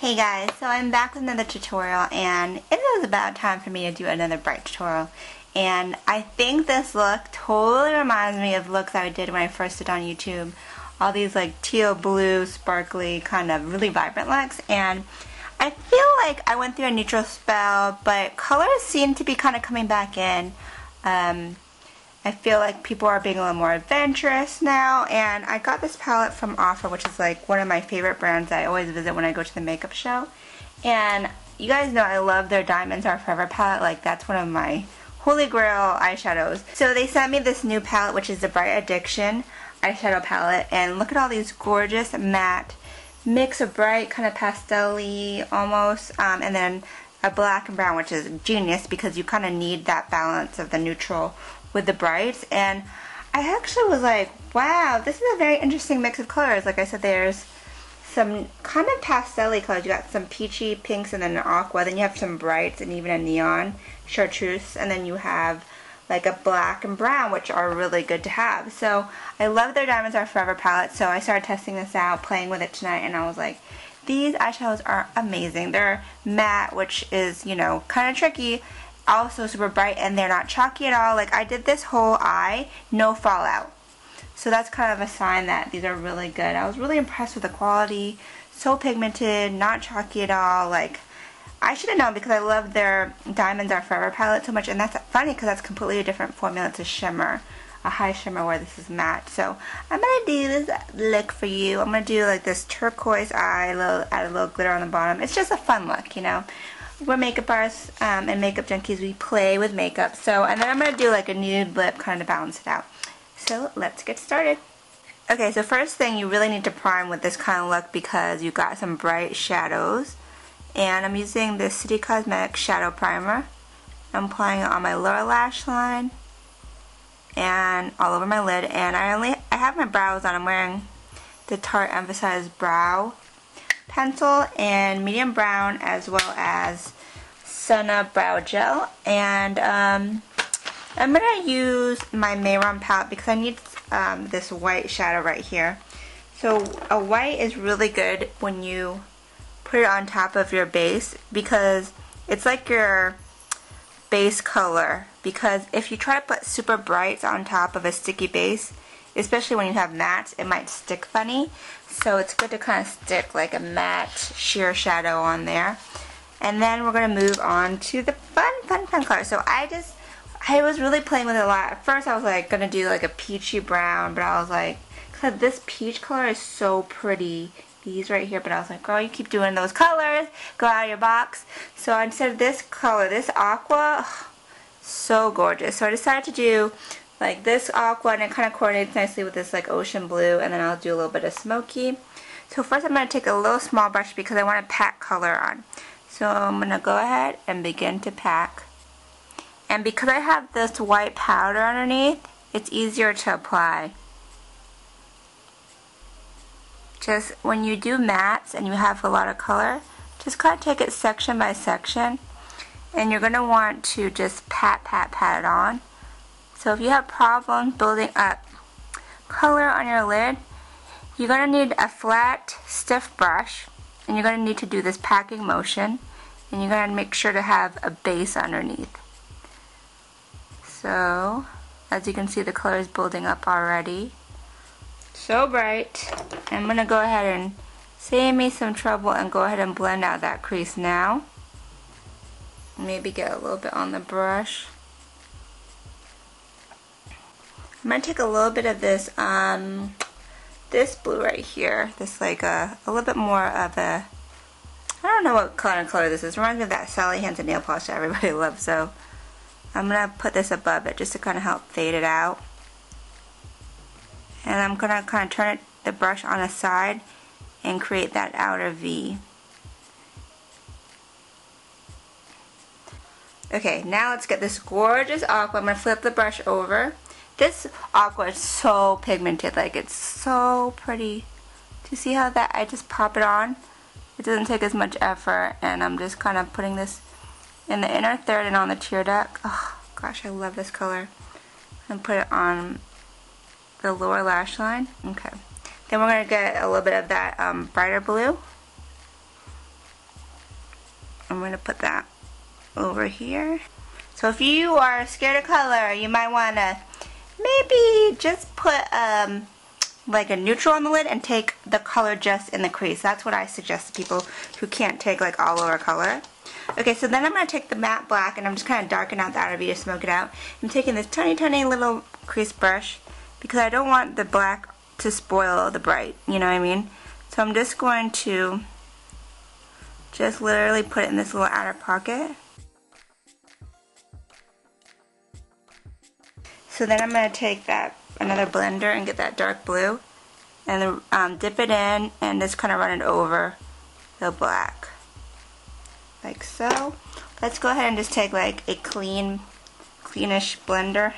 Hey guys, so I'm back with another tutorial, and it is about time for me to do another bright tutorial. And I think this look totally reminds me of looks I did when I first did on YouTube. All these like teal blue, sparkly, kind of really vibrant looks. And I feel like I went through a neutral spell, but colors seem to be kind of coming back in. I feel like people are being a little more adventurous now, and I got this palette from Ofra, which is like one of my favorite brands I always visit when I go to the makeup show. And you guys know I love their Diamonds Are Forever palette. Like, that's one of my holy grail eyeshadows. So they sent me this new palette, which is the Bright Addiction eyeshadow palette, and look at all these gorgeous matte mix of bright, kind of pastel-y almost, and then a black and brown, which is genius because you kind of need that balance of the neutral with the brights. And I actually was like, wow, this is a very interesting mix of colors. Like I said, there's some kind of pastel-y colors. You got some peachy pinks and then an aqua, then you have some brights and even a neon chartreuse, and then you have like a black and brown, which are really good to have. So I love their Diamonds Are Forever palette, so I started testing this out, playing with it tonight, and I was like, these eyeshadows are amazing. They're matte, which is, you know, kind of tricky, also super bright, and they're not chalky at all. Like, I did this whole eye, no fallout. So that's kind of a sign that these are really good. I was really impressed with the quality. So pigmented, not chalky at all. Like, I should have known because I love their Diamonds Are Forever palette so much, and that's funny because that's completely a different formula. It's a shimmer, a high shimmer, where this is matte. So I'm going to do this look for you. I'm going to do like this turquoise eye, add a little glitter on the bottom. It's just a fun look, you know. We're makeup artists and makeup junkies. We play with makeup. So, and then I'm going to do like a nude lip kind of to balance it out. So let's get started. Okay, so first thing, you really need to prime with this kind of look because you got some bright shadows. And I'm using this City Cosmetics Shadow Primer. I'm applying it on my lower lash line and all over my lid. And I have my brows on. I'm wearing the Tarte Emphasized Brow Pencil in medium brown, as well as Senna Brow Gel. And I'm going to use my Mayron palette because I need this white shadow right here. So a white is really good when you put it on top of your base because it's like your base color. Because if you try to put super brights on top of a sticky base, especially when you have mattes, it might stick funny. So it's good to kind of stick like a matte sheer shadow on there. And then we're going to move on to the fun color. So I was really playing with it a lot. At first I was like going to do like a peachy brown, but I was like, because this peach color is so pretty. These right here, but I was like, girl, you keep doing those colors. Go out of your box. So instead of this color, this aqua, so gorgeous. So I decided to do like this aqua, and it kind of coordinates nicely with this like ocean blue, and then I'll do a little bit of smoky. So first I'm going to take a little small brush because I want to pack color on. So I'm going to go ahead and begin to pack. And because I have this white powder underneath, it's easier to apply. Just when you do mattes and you have a lot of color, just kind of take it section by section, and you're going to want to just pat it on. So if you have problems building up color on your lid, you're going to need a flat, stiff brush, and you're going to need to do this packing motion, and you're going to make sure to have a base underneath. So, as you can see, the color is building up already. So bright. I'm going to go ahead and save me some trouble and go ahead and blend out that crease now. Maybe get a little bit on the brush. I'm going to take a little bit of this this blue right here. This like a little bit more of a, I don't know what kind of color this is. It reminds me of that Sally Hansen nail polish that everybody loves. So I'm going to put this above it just to kind of help fade it out. And I'm going to kind of turn the brush on a side and create that outer V. Okay, now let's get this gorgeous aqua. I'm going to flip the brush over. This aqua is so pigmented, like it's so pretty. Do you see how that I just pop it on? It doesn't take as much effort, and I'm just kind of putting this in the inner third and on the tear duct. Oh gosh, I love this color. And put it on the lower lash line. Okay. Then we're going to get a little bit of that brighter blue. I'm going to put that over here. So if you are scared of color, you might want to maybe just put like a neutral on the lid and take the color just in the crease. That's what I suggest to people who can't take like all over color. Okay, so then I'm going to take the matte black and I'm just kind of darken out the outer V to smoke it out. I'm taking this tiny little crease brush because I don't want the black to spoil the bright, you know what I mean? So I'm just going to just literally put it in this little outer pocket. So then I'm going to take that another blender and get that dark blue and dip it in and just kind of run it over the black. Like so. Let's go ahead and just take like a cleanish blender.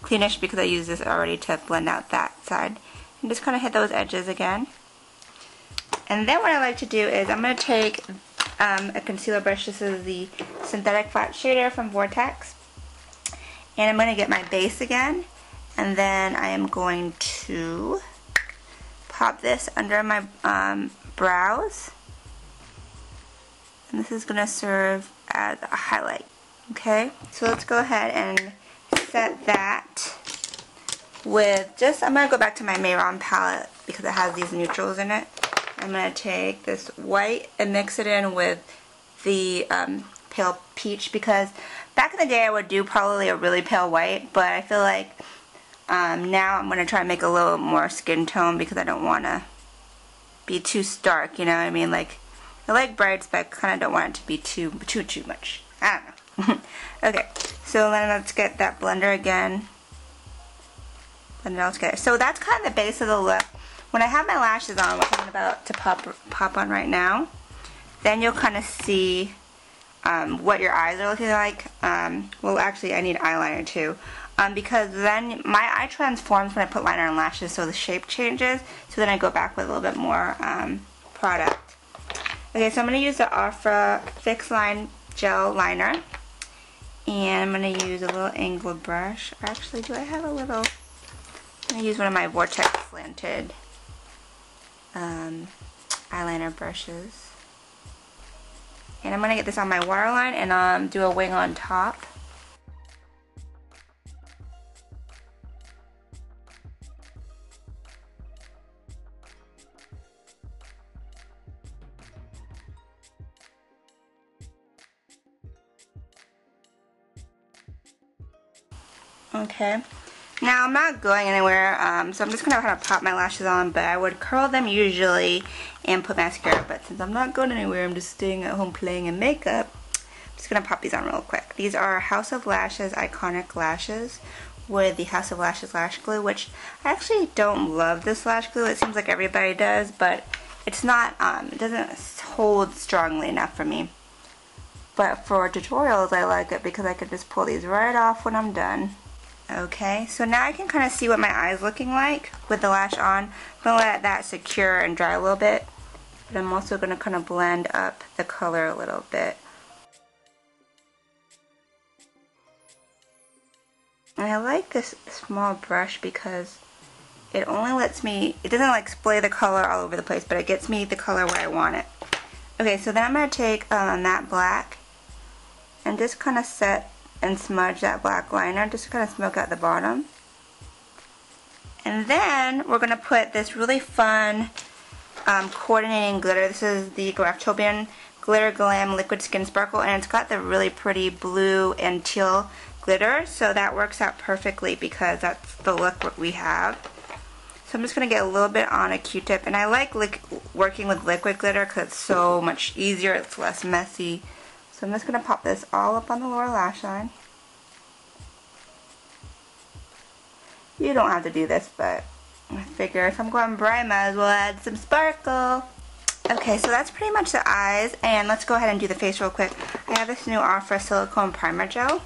Cleanish because I use this already to blend out that side. And just kind of hit those edges again. And then what I like to do is I'm going to take a concealer brush. This is the Synthetic Flat Shader from Vortex. And I'm going to get my base again. And then I am going to pop this under my brows. And this is going to serve as a highlight. Okay, so let's go ahead and set that with just, I'm going to go back to my Mayron palette because it has these neutrals in it. I'm going to take this white and mix it in with the pale peach because back in the day I would do probably a really pale white, but I feel like now I'm going to try and make a little more skin tone because I don't want to be too stark, you know what I mean? Like, I like brights, but I kind of don't want it to be too much. I don't know. Okay, so then let's get that blender again. Blend it all together. So that's kind of the base of the look. When I have my lashes on, which I'm about to pop on right now, then you'll kind of see what your eyes are looking like. Well, actually, I need eyeliner too. Because then my eye transforms when I put liner on lashes, so the shape changes. So then I go back with a little bit more product. Okay, so I'm going to use the Ofra Fix Line Gel Liner. And I'm going to use a little angled brush. Actually, do I have a little? I'm going to use one of my Vortex slanted eyeliner brushes. And I'm going to get this on my waterline and do a wing on top. Okay, now I'm not going anywhere, so I'm just going to kind of pop my lashes on, but I would curl them usually and put mascara, but since I'm not going anywhere, I'm just staying at home playing in makeup, I'm just going to pop these on real quick. These are House of Lashes Iconic Lashes with the House of Lashes Lash Glue, which I actually don't love this lash glue. It seems like everybody does, but it's not, it doesn't hold strongly enough for me. But for tutorials, I like it because I can just pull these right off when I'm done. Okay, so now I can kind of see what my eye's looking like with the lash on. I'm going to let that secure and dry a little bit. But I'm also going to kind of blend up the color a little bit. And I like this small brush because it only lets me, it doesn't like splay the color all over the place, but it gets me the color where I want it. Okay, so then I'm going to take that black and just kind of set and smudge that black liner, just to kind of smoke out the bottom. And then we're going to put this really fun coordinating glitter. This is the Graftobian Glitter Glam Liquid Skin Sparkle, and it's got the really pretty blue and teal glitter, so that works out perfectly because that's the look we have. So I'm just going to get a little bit on a Q-tip, and I like working with liquid glitter because it's so much easier, it's less messy. So I'm just going to pop this all up on the lower lash line. You don't have to do this, but I figure if I'm going bright, I might as well add some sparkle. Okay, so that's pretty much the eyes, and let's go ahead and do the face real quick. I have this new Ofra Silicone Primer Gel,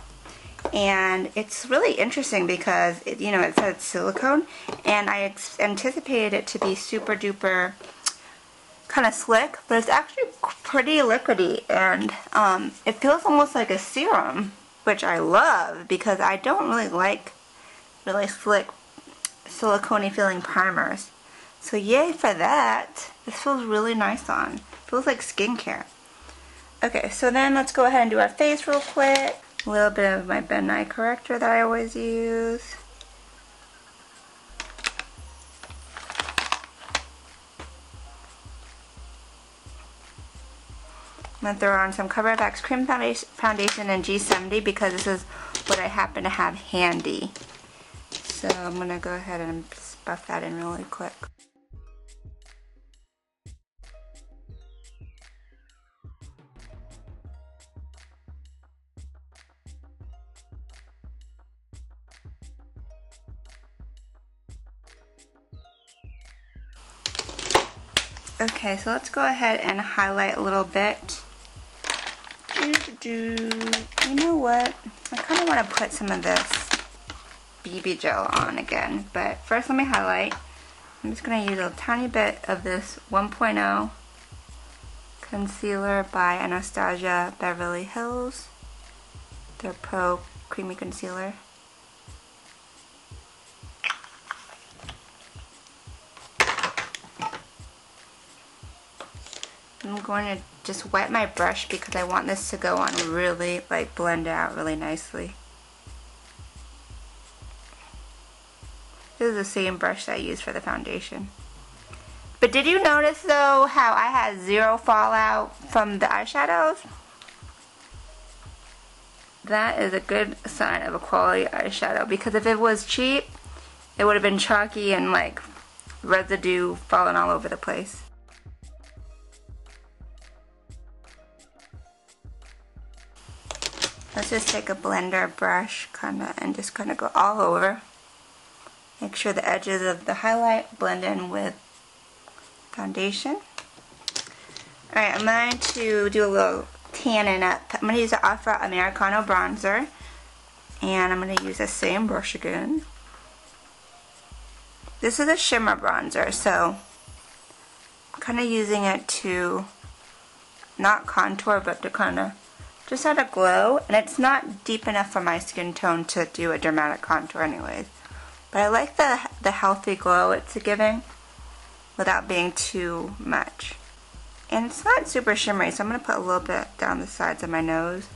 and it's really interesting because, it says it's silicone, and I anticipated it to be super duper kind of slick, but it's actually pretty liquidy, and it feels almost like a serum, which I love because I don't really like really slick silicone feeling primers. So yay for that. This feels really nice on. Feels like skincare. Okay, so then let's go ahead and do our face real quick. A little bit of my Ben Nye corrector that I always use. I'm going to throw on some Cover FX Cream Foundation in G70 because this is what I happen to have handy. So I'm going to go ahead and buff that in really quick. Okay, so let's go ahead and highlight a little bit. You know what? I kind of want to put some of this BB gel on again, but first let me highlight. I'm just going to use a tiny bit of this 1.0 concealer by Anastasia Beverly Hills. Their Pro Creamy Concealer. I'm going to just wet my brush because I want this to go on really, like, blend out really nicely. This is the same brush that I used for the foundation. But did you notice though how I had zero fallout from the eyeshadows? That is a good sign of a quality eyeshadow, because if it was cheap, it would have been chalky and like residue falling all over the place. Let's just take a blender brush and just kind of go all over. Make sure the edges of the highlight blend in with foundation. Alright, I'm going to do a little tanning up. I'm going to use the Ofra Americano bronzer. And I'm going to use the same brush again. This is a shimmer bronzer, so I'm kind of using it to not contour, but to kind of just add a glow. And it's not deep enough for my skin tone to do a dramatic contour anyways. But I like the healthy glow it's giving without being too much. And it's not super shimmery, so I'm going to put a little bit down the sides of my nose,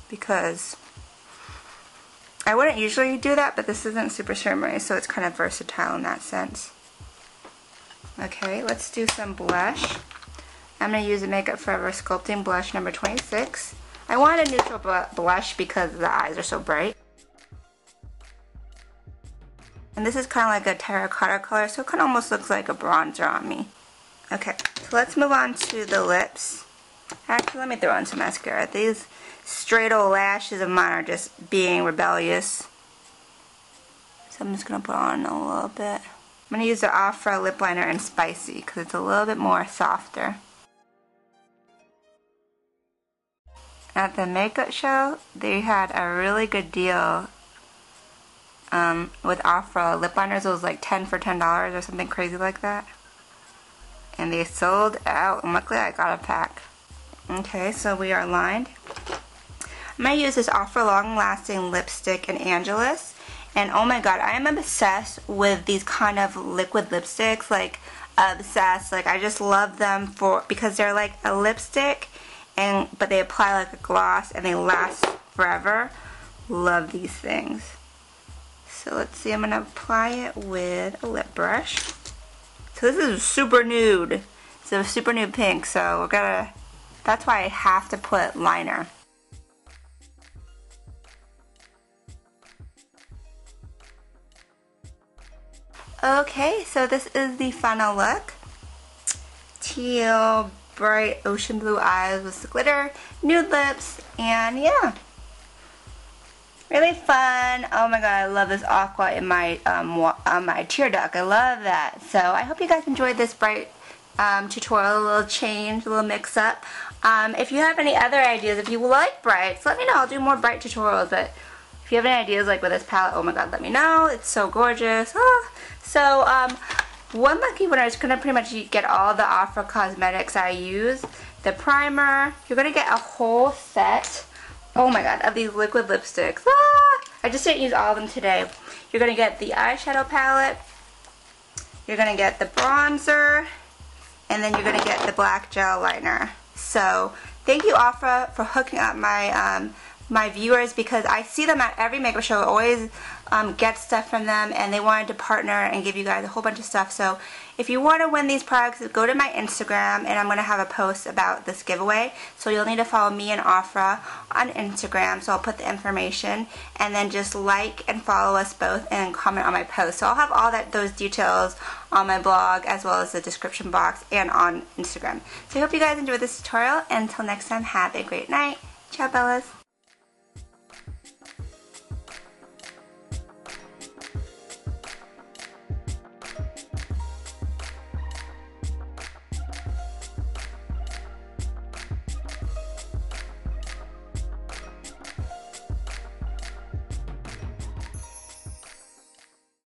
because I wouldn't usually do that, but this isn't super shimmery, so it's kind of versatile in that sense. Okay, let's do some blush. I'm going to use the Makeup Forever Sculpting Blush number 26. I want a neutral blush because the eyes are so bright. And this is kind of like a terracotta color, so it kind of almost looks like a bronzer on me. Okay, so let's move on to the lips. Actually, let me throw on some mascara. These straight old lashes of mine are just being rebellious. So I'm just going to put on a little bit. I'm going to use the Ofra lip liner in Spicy because it's a little bit more softer. At the makeup show, they had a really good deal with Ofra lip liners. It was like 10 for $10 or something crazy like that. And they sold out, and luckily I got a pack. Okay, so we are lined. I'm going to use this Ofra Long Lasting Lipstick in Angelus. And oh my god, I am obsessed with these kind of liquid lipsticks. Like, obsessed. Like, I just love them because they're like a lipstick, but they apply like a gloss and they last forever. Love these things. So let's see, I'm going to apply it with a lip brush. So this is super nude. It's a super nude pink, so we're gonna, that's why I have to put liner. Okay, so this is the final look. Teal, bright ocean blue eyes with the glitter, nude lips, and yeah. Really fun. Oh my god, I love this aqua in my my tear duct. I love that. So I hope you guys enjoyed this bright tutorial, a little change, a little mix up. If you have any other ideas, if you like brights, let me know. I'll do more bright tutorials. But if you have any ideas like with this palette, oh my god, let me know. It's so gorgeous. Ah. So one lucky winner is gonna pretty much get all the Ofra cosmetics I use. The primer, you're gonna get a whole set. Oh my god, of these liquid lipsticks. Ah! I just didn't use all of them today. You're going to get the eyeshadow palette. You're going to get the bronzer. and then you're going to get the black gel liner. So thank you, Ofra, for hooking up my my viewers, because I see them at every makeup show. I always get stuff from them, and they wanted to partner and give you guys a whole bunch of stuff. So if you want to win these products, go to my Instagram, and I'm going to have a post about this giveaway. So you'll need to follow me and Ofra on Instagram, so I'll put the information, and then just like and follow us both and comment on my post. So I'll have all those details on my blog, as well as the description box and on Instagram. So I hope you guys enjoyed this tutorial, and until next time, have a great night. Ciao, Bellas.